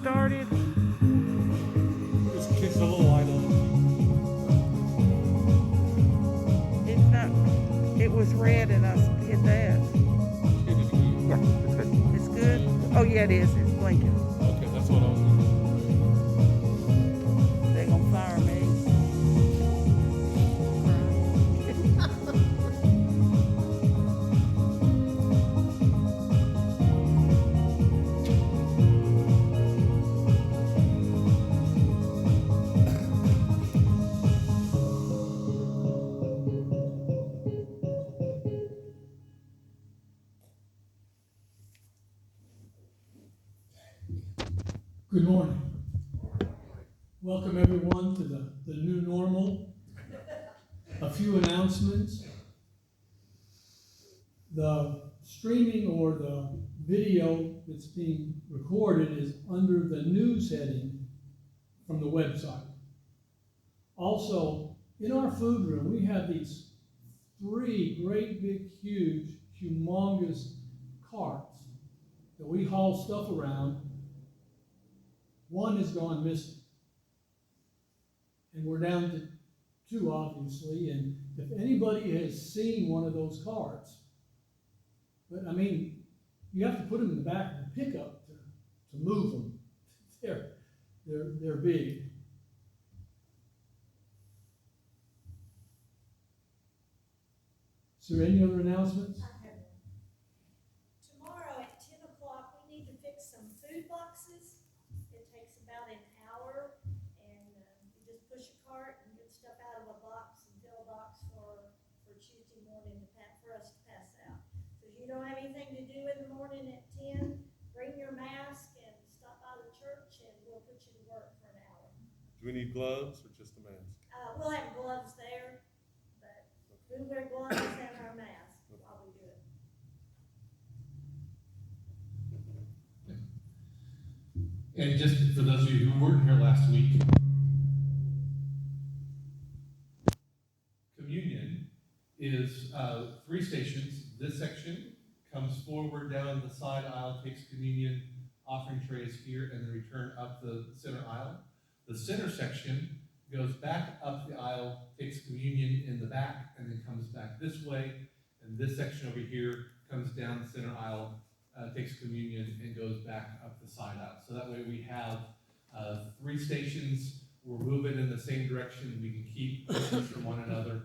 started? It's a little light on It's not. It was red and I hit that. it. Yeah, it's good. It's good? Oh, yeah, it is. It's blinking. Okay, that's what I was looking They're going to fire me. Good morning. Welcome everyone to the new normal. A few announcements. The streaming or the video that's being recorded is under the news heading from the website. Also, in our food room, we have these 3 great big, huge, humongous carts that we haul stuff around. One has gone missing. And we're down to 2, obviously, and if anybody has seen one of those carts, but I mean, you have to put them in the back of the pickup to move them. They're big. Is there any other announcements? I have one. Tomorrow at 10 o'clock, we need to fix some food boxes. It takes about an hour, and you just push a cart and get stuff out of a box and fill a box for Tuesday morning for us to pass out. So if you don't have anything to do in the morning at 10, bring your mask and stop by the church, and we'll put you to work for an hour. Do we need gloves or just a mask? We'll have gloves there, but we'll wear gloves and our mask while we do it. And just for those of you who weren't here last week, communion is 3 stations. This section comes forward down the side aisle, takes communion, offering trays here, and then return up the center aisle. The center section goes back up the aisle, takes communion in the back, and then comes back this way. And this section over here comes down the center aisle, takes communion, and goes back up the side aisle. So that way we have 3 stations. We're moving in the same direction. We can keep distance from one another.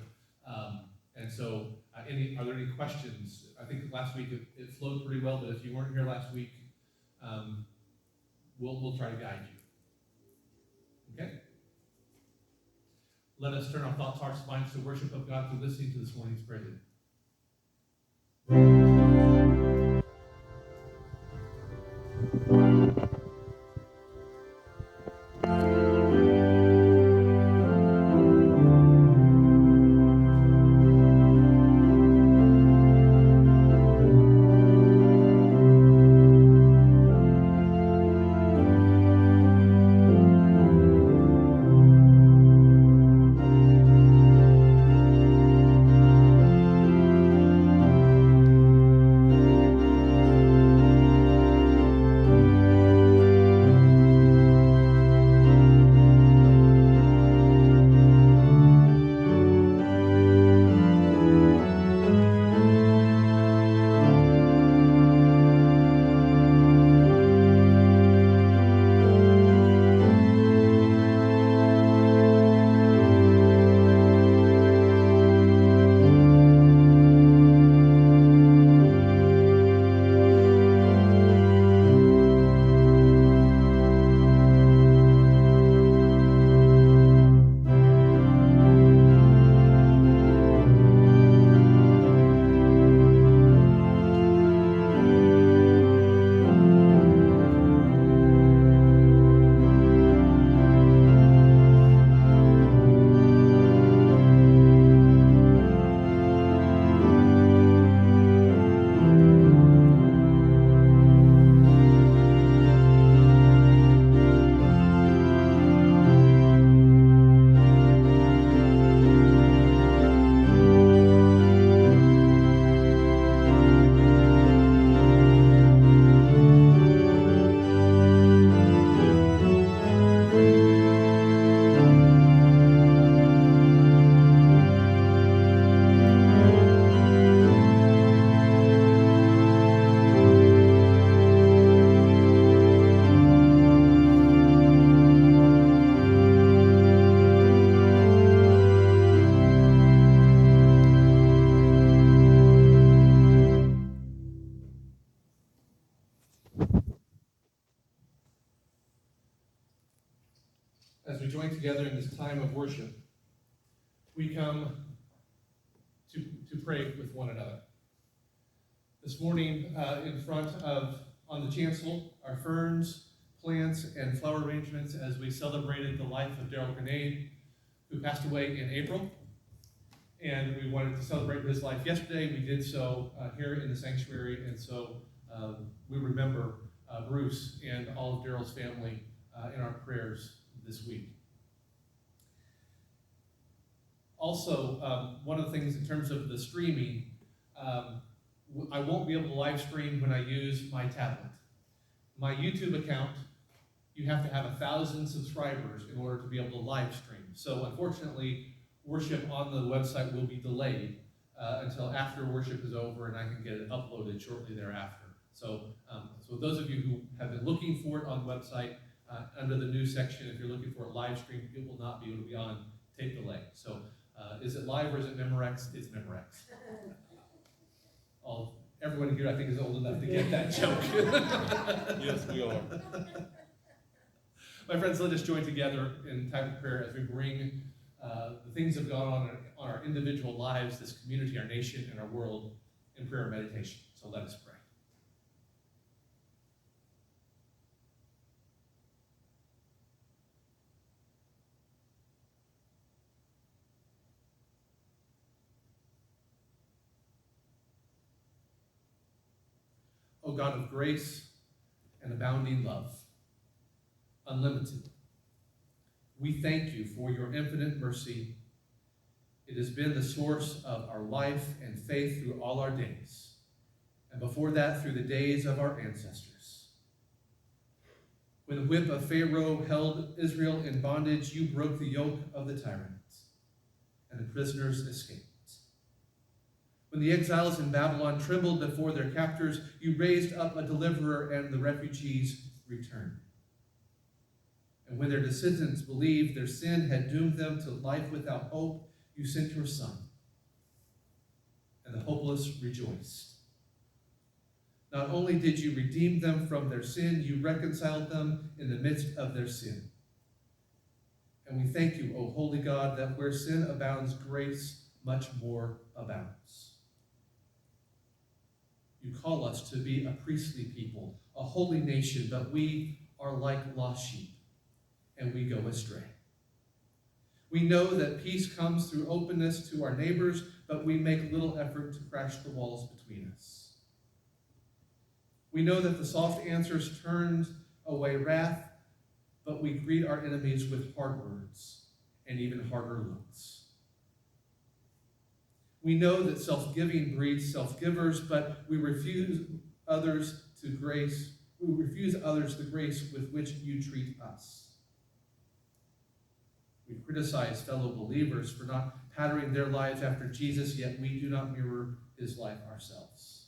And so, are there any questions? I think last week it flowed pretty well, but if you weren't here last week, we'll try to guide you. Okay? Let us turn our thoughts, hearts, minds to worship of God through listening to this morning's prelude. join together in this time of worship, we come to pray with one another. This morning, in front of, on the chancel, our ferns, plants, and flower arrangements as we celebrated the life of Daryl Grenade, who passed away in April. And we wanted to celebrate his life yesterday. We did so here in the sanctuary, and so we remember Bruce and all of Daryl's family in our prayers this week. Also, one of the things in terms of the streaming, I won't be able to live stream when I use my tablet. My YouTube account, you have to have 1,000 subscribers in order to be able to live stream. So unfortunately, worship on the website will be delayed until after worship is over, and I can get it uploaded shortly thereafter. So, so those of you who have been looking for it on the website, under the news section, if you're looking for a live stream, it will not be able to be on tape delay. So is it live or is it Memorex? It's Memorex. Everyone here, I think, is old enough to get that joke. Yes, we are. My friends, let us join together in time of prayer as we bring the things that have gone on our individual lives, this community, our nation, and our world in prayer and meditation. So let us pray. O God of grace and abounding love, unlimited, we thank you for your infinite mercy. It has been the source of our life and faith through all our days, and before that, through the days of our ancestors. When the whip of Pharaoh held Israel in bondage, you broke the yoke of the tyrants, and the prisoners escaped. When the exiles in Babylon trembled before their captors, you raised up a deliverer, and the refugees returned. And when their descendants believed their sin had doomed them to life without hope, you sent your Son, and the hopeless rejoiced. Not only did you redeem them from their sin, you reconciled them in the midst of their sin. And we thank you, O holy God, that where sin abounds, grace much more abounds. You call us to be a priestly people, a holy nation, but we are like lost sheep, and we go astray. We know that peace comes through openness to our neighbors, but we make little effort to crash the walls between us. We know that the soft answers turn away wrath, but we greet our enemies with hard words and even harder looks. We know that self-giving breeds self-givers, but we refuse others the grace with which you treat us. We criticize fellow believers for not patterning their lives after Jesus, yet we do not mirror his life ourselves.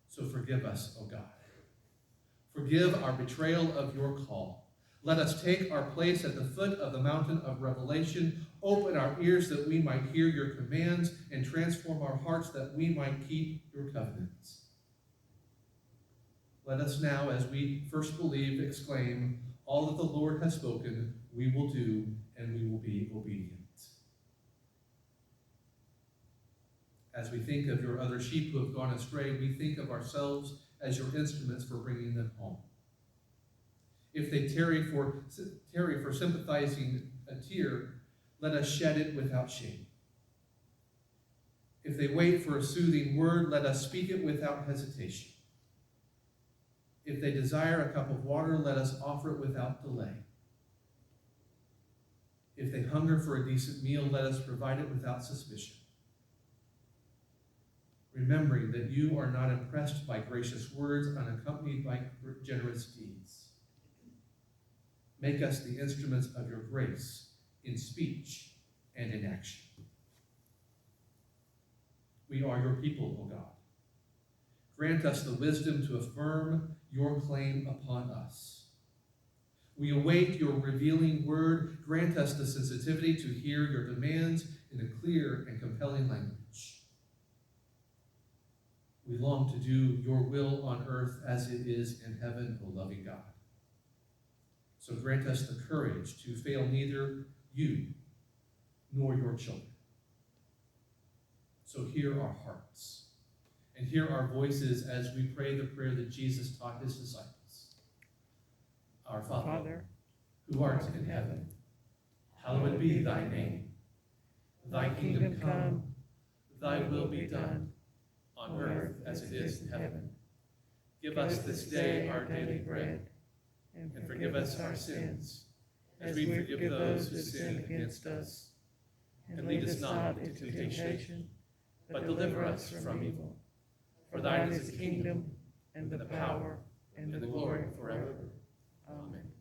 So forgive us, O God. Forgive our betrayal of your call. Let us take our place at the foot of the mountain of revelation. Open our ears that we might hear your commands, and transform our hearts that we might keep your covenants. Let us now, as we first believe, exclaim, all that the Lord has spoken, we will do, and we will be obedient. As we think of your other sheep who have gone astray, we think of ourselves as your instruments for bringing them home. If they tarry for sympathizing a tear, let us shed it without shame. If they wait for a soothing word, let us speak it without hesitation. If they desire a cup of water, let us offer it without delay. If they hunger for a decent meal, let us provide it without suspicion. Remembering that you are not impressed by gracious words unaccompanied by generous deeds. Make us the instruments of your grace in speech and in action. We are your people, O God. Grant us the wisdom to affirm your claim upon us. We await your revealing word. Grant us the sensitivity to hear your demands in a clear and compelling language. We long to do your will on earth as it is in heaven, O loving God. So grant us the courage to fail neither you nor your children. So hear our hearts and hear our voices as we pray the prayer that Jesus taught his disciples. Our Father, who art in heaven, hallowed be thy name. Thy kingdom come, thy will be done, on earth as it is in heaven. Give us this day our daily bread, and forgive us our sins, as we forgive those who sin against us. And lead us not into temptation, but deliver us from evil. For thine is the kingdom, and the power, and the glory forever. Amen.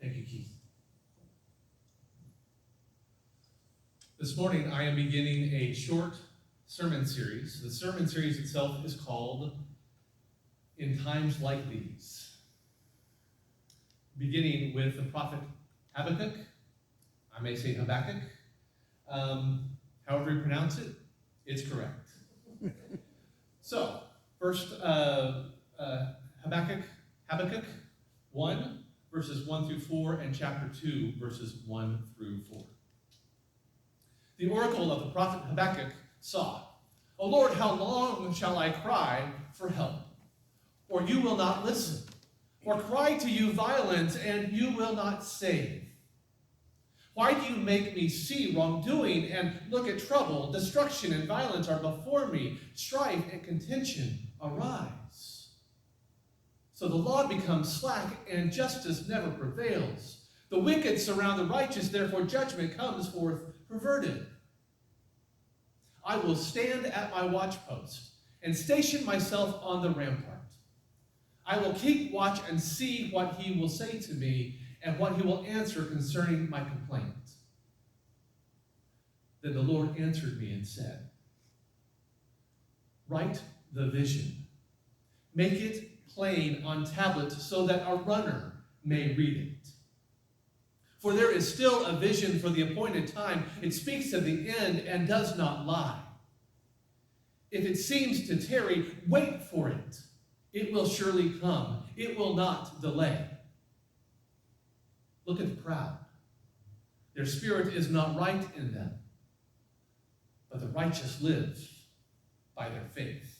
Thank you, Keith. This morning, I am beginning a short sermon series. The sermon series itself is called In Times Like These, beginning with the prophet Habakkuk. I may say Habakkuk. However you pronounce it, it's correct. So, first, Habakkuk 1, verses 1 through 4, and chapter 2, verses 1 through 4. The oracle of the prophet Habakkuk saw, O Lord, how long shall I cry for help? Or you will not listen. or cry to you violence, and you will not save? Why do you make me see wrongdoing and look at trouble? Destruction and violence are before me. Strife and contention arise. So the law becomes slack, and justice never prevails. The wicked surround the righteous, therefore judgment comes forth perverted. I will stand at my watchpost and station myself on the rampart. I will keep watch and see what he will say to me and what he will answer concerning my complaint. Then the Lord answered me and said, write the vision. Make it plain on tablets so that a runner may read it. For there is still a vision for the appointed time. It speaks of the end and does not lie. If it seems to tarry, wait for it. It will surely come. It will not delay. Look at the proud. Their spirit is not right in them, but the righteous live by their faith.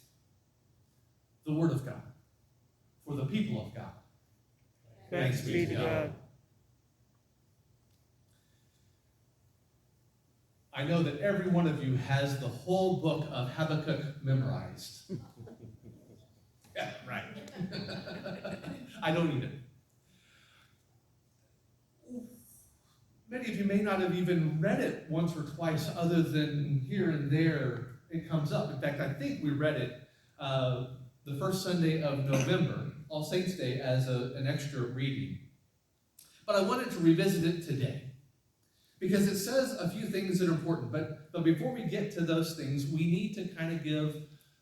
The word of God for the people of God. Thanks be to God. I know that every one of you has the whole book of Habakkuk memorized. Yeah, right. I don't need it. Many of you may not have even read it once or twice, other than here and there it comes up. In fact, I think we read it the first Sunday of November, All Saints' Day, as an extra reading. But I wanted to revisit it today, because it says a few things that are important. But before we get to those things, we need to kind of give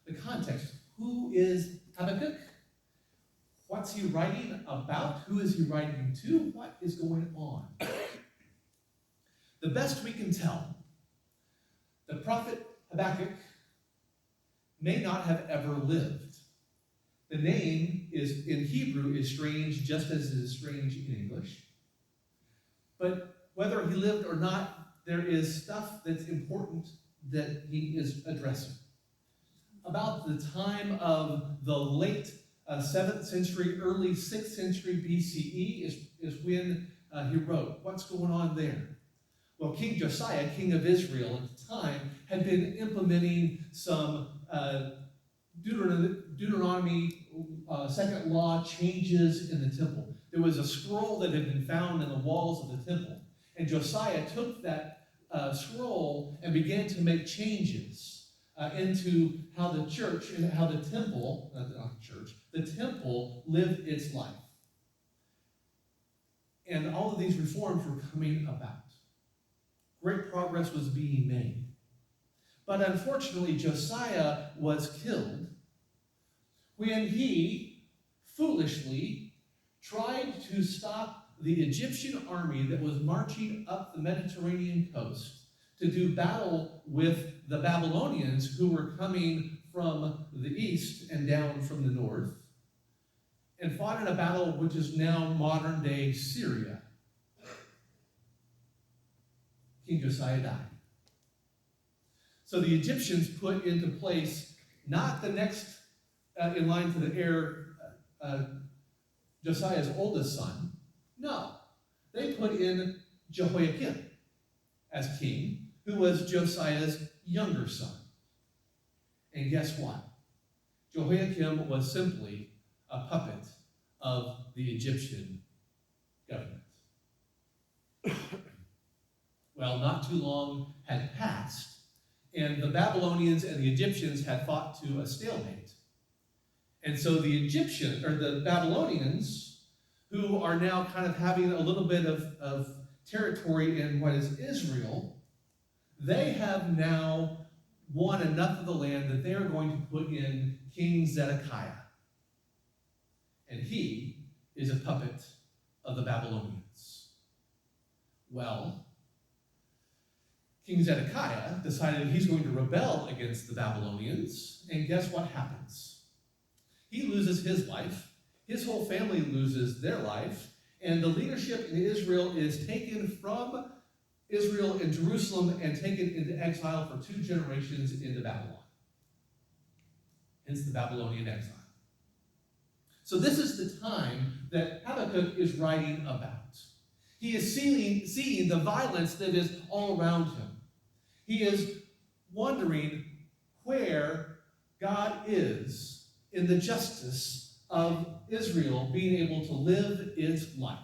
the context. Who is Habakkuk? What's he writing about? Who is he writing to? What is going on? The best we can tell, the prophet Habakkuk may not have ever lived. The name is in Hebrew is strange, just as it is strange in English. But whether he lived or not, there is stuff that's important that he is addressing. About the time of the late 7th century, early 6th century BCE is when he wrote. What's going on there? Well, King Josiah, king of Israel at the time, had been implementing some Deuteronomy second law changes in the temple. There was a scroll that had been found in the walls of the temple. And Josiah took that scroll and began to make changes into how the church and how the temple, the temple lived its life. And all of these reforms were coming about. Great progress was being made. But unfortunately, Josiah was killed when he foolishly tried to stop the Egyptian army that was marching up the Mediterranean coast to do battle with the Babylonians who were coming from the east and down from the north, and fought in a battle which is now modern-day Syria. King Josiah died. So the Egyptians put into place not the next in line to the heir, Josiah's oldest son. No, they put in Jehoiakim as king, who was Josiah's younger son. And guess what? Jehoiakim was simply a puppet of the Egyptian government. Well, not too long had passed, and the Babylonians and the Egyptians had fought to a stalemate. And so the Babylonians, who are now kind of having a little bit of territory in what is Israel, they have now won enough of the land that they are going to put in King Zedekiah. And he is a puppet of the Babylonians. Well, King Zedekiah decided he's going to rebel against the Babylonians, and guess what happens? He loses his life, his whole family loses their life, and the leadership in Israel is taken from Israel and Jerusalem and taken into exile for 2 generations into Babylon. Hence the Babylonian exile. So this is the time that Habakkuk is writing about. He is seeing the violence that is all around him. He is wondering where God is in the justice of Israel being able to live its life.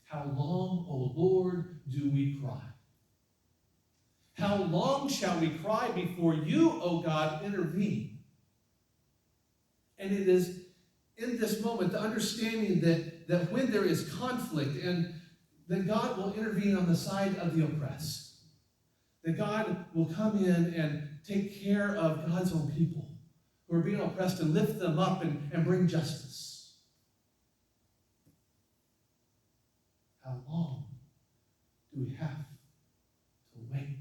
How long, O Lord, do we cry? How long shall we cry before you, O God, intervene? And it is in this moment the understanding that when there is conflict, and that God will intervene on the side of the oppressed, that God will come in and take care of God's own people who are being oppressed and lift them up and bring justice. How long do we have to wait?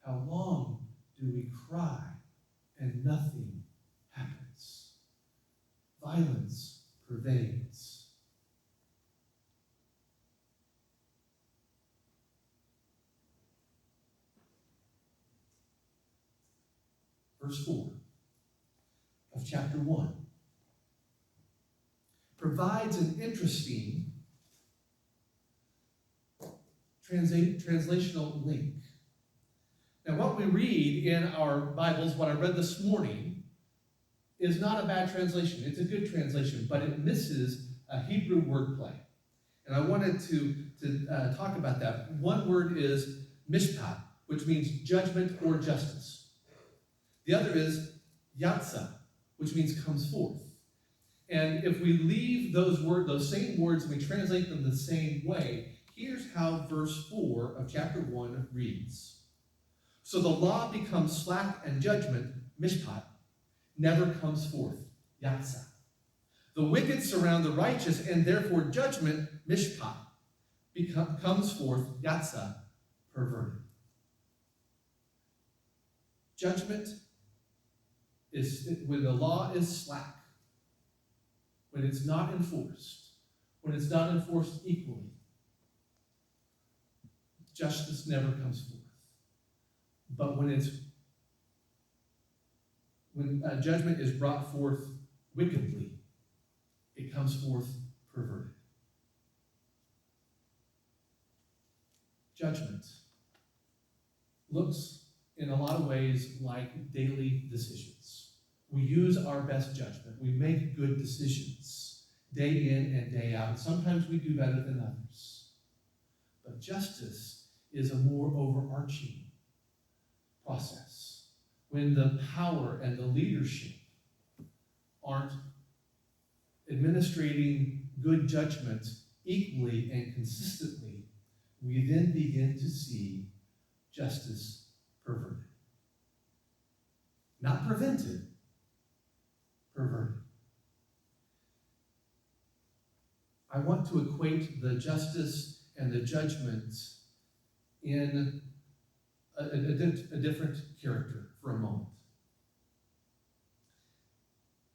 How long do we cry and nothing happens? Violence pervades. Verse 4 of chapter 1 provides an interesting translational link. Now, what we read in our Bibles, what I read this morning, is not a bad translation. It's a good translation, but it misses a Hebrew wordplay. And I wanted to talk about that. One word is mishpat, which means judgment or justice. The other is yatsa, which means comes forth. And if we leave those same words and we translate them the same way, here's how verse 4 of chapter 1 reads. So the law becomes slack and judgment, mishpat, never comes forth, yatsa. The wicked surround the righteous, and therefore judgment, mishpat, comes forth, yatsa, perverted. Judgment is when the law is slack, when it's not enforced, when it's not enforced equally. Justice never comes forth. But when judgment is brought forth wickedly, it comes forth perverted. Judgment looks in a lot of ways like daily decisions. We use our best judgment. We make good decisions day in and day out. Sometimes we do better than others. But justice is a more overarching process. When the power and the leadership aren't administrating good judgment equally and consistently, we then begin to see justice perverted. Not prevented, perverted. I want to equate the justice and the judgment in a different character for a moment,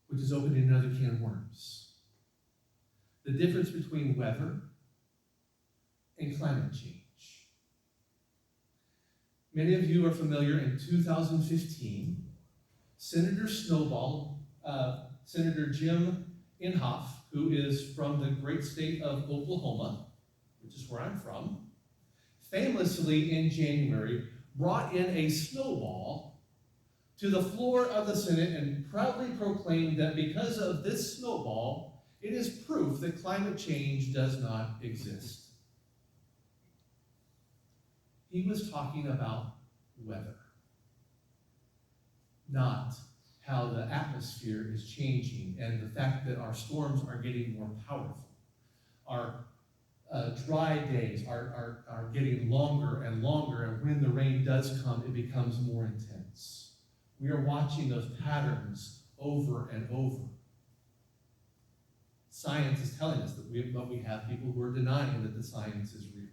which is opening another can of worms. The difference between weather and climate change. Many of you are familiar in 2015, Senator Jim Inhofe, who is from the great state of Oklahoma, which is where I'm from, famously in January brought in a snowball to the floor of the Senate and proudly proclaimed that because of this snowball, it is proof that climate change does not exist. He was talking about weather, not how the atmosphere is changing and the fact that our storms are getting more powerful. Our dry days are getting longer and longer, and when the rain does come, it becomes more intense. We are watching those patterns over and over. Science is telling us that but we have people who are denying that the science is real.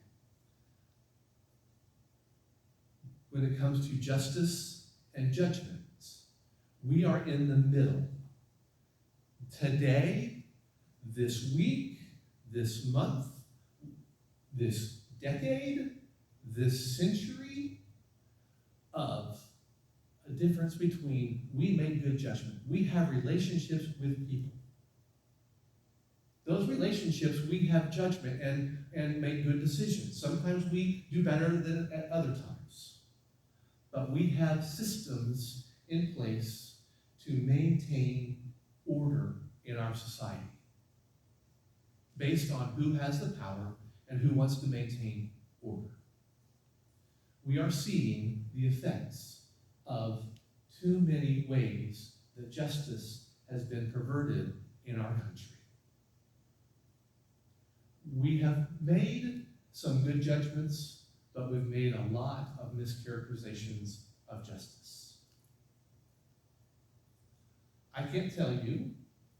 When it comes to justice and judgment, we are in the middle. Today, this week, this month, this decade, this century of a difference between we make good judgment. We have relationships with people. Those relationships, we have judgment and make good decisions. Sometimes we do better than at other times. But we have systems in place to maintain order in our society based on who has the power and who wants to maintain order. We are seeing the effects of too many ways that justice has been perverted in our country. We have made some good judgments, but we've made a lot of mischaracterizations of justice. I can't tell you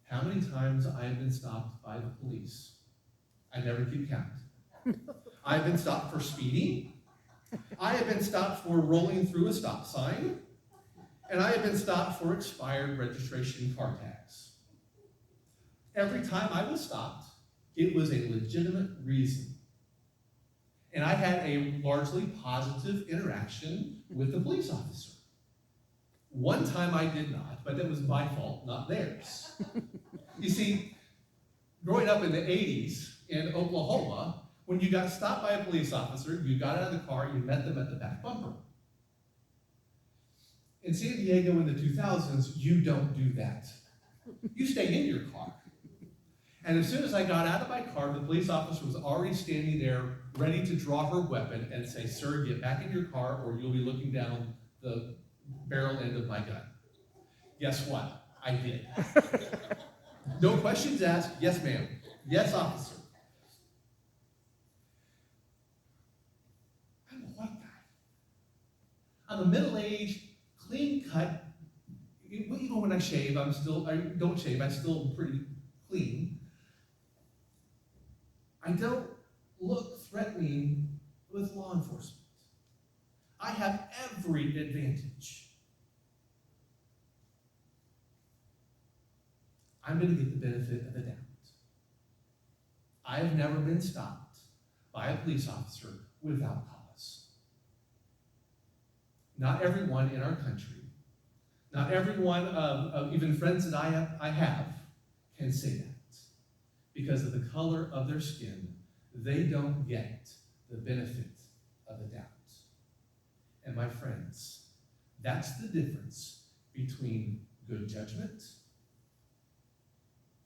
how many times I have been stopped by the police. I never keep count. I've been stopped for speeding. I have been stopped for rolling through a stop sign. And I have been stopped for expired registration car tags. Every time I was stopped, it was a legitimate reason. And I had a largely positive interaction with the police officer. One time I did not, but that was my fault, not theirs. You see, growing up in the 80s in Oklahoma, when you got stopped by a police officer, you got out of the car, you met them at the back bumper. In San Diego in the 2000s, you don't do that. You stay in your car. And as soon as I got out of my car, the police officer was already standing there ready to draw her weapon and say, "Sir, get back in your car or you'll be looking down the barrel end of my gun." Guess what? I did. No questions asked. Yes, ma'am. Yes, officer. I'm a white guy. I'm a middle-aged, clean-cut. Even when I shave, I don't shave, I'm still pretty clean. I don't look threatening with law enforcement. I have every advantage. I'm going to get the benefit of the doubt. I have never been stopped by a police officer without cause. Not everyone in our country, not everyone of even friends that I have can say that. Because of the color of their skin, they don't get the benefit of the doubt. And my friends, that's the difference between good judgment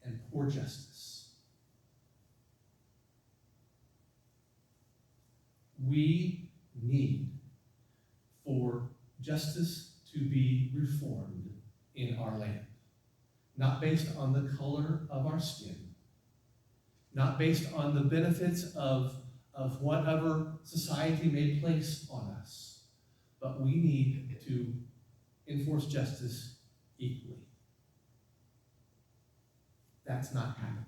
and poor justice. We need for justice to be reformed in our land, not based on the color of our skin, not based on the benefits of whatever society may place on us, but we need to enforce justice equally. That's not happening.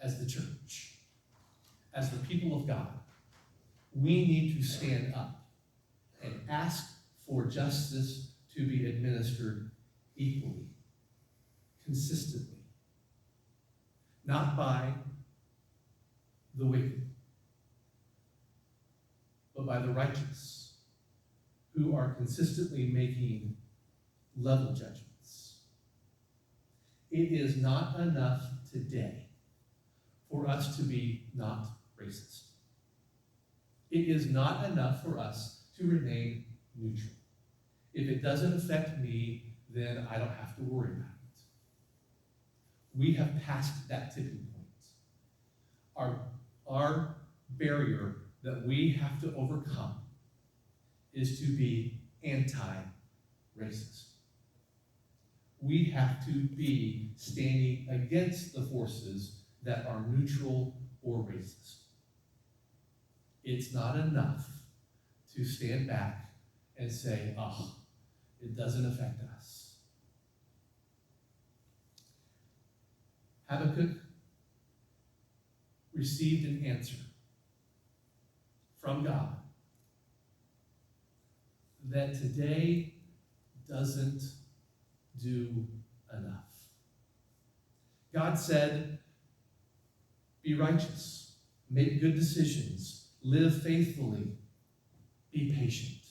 As the church, as the people of God, we need to stand up and ask for justice to be administered equally, consistently. Not by the wicked, but by the righteous, who are consistently making level judgments. It is not enough today for us to be not racist. It is not enough for us to remain neutral. If it doesn't affect me, then I don't have to worry about it. We have passed that tipping point. Our barrier that we have to overcome is to be anti-racist. We have to be standing against the forces that are neutral or racist. It's not enough to stand back and say, "Oh, it doesn't affect us." Habakkuk received an answer from God that today doesn't do enough. God said, "Be righteous, make good decisions, live faithfully, be patient,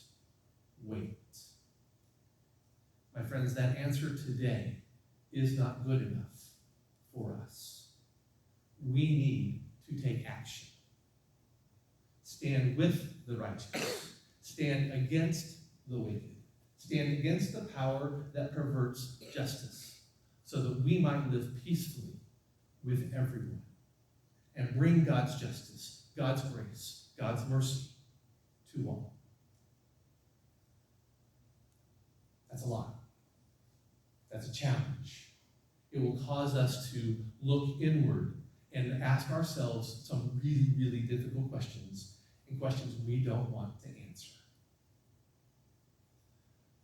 wait." friends, that answer today is not good enough for us. We need to take action. Stand with the righteous. Stand against the wicked. Stand against the power that perverts justice, so that we might live peacefully with everyone and bring God's justice, God's grace, God's mercy to all. That's a lot. That's a challenge. It will cause us to look inward and ask ourselves some really, really difficult questions, and questions we don't want to answer.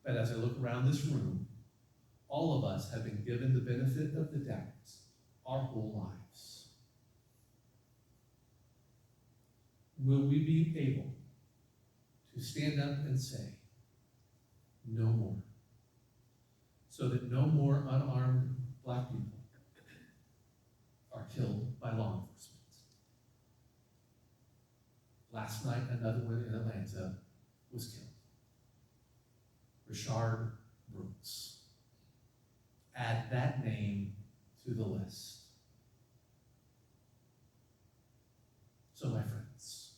But as I look around this room, all of us have been given the benefit of the doubt our whole lives. Will we be able to stand up and say, no more, so that no more unarmed black people are killed by law enforcement? Last night, another one in Atlanta was killed. Rashard Brooks. Add that name to the list. So, my friends,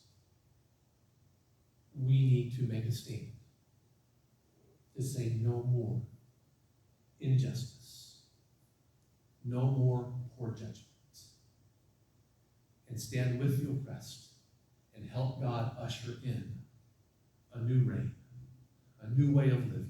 we need to make a statement to say no more injustice, no more poor judgment, and stand with the oppressed and help God usher in a new reign, a new way of living,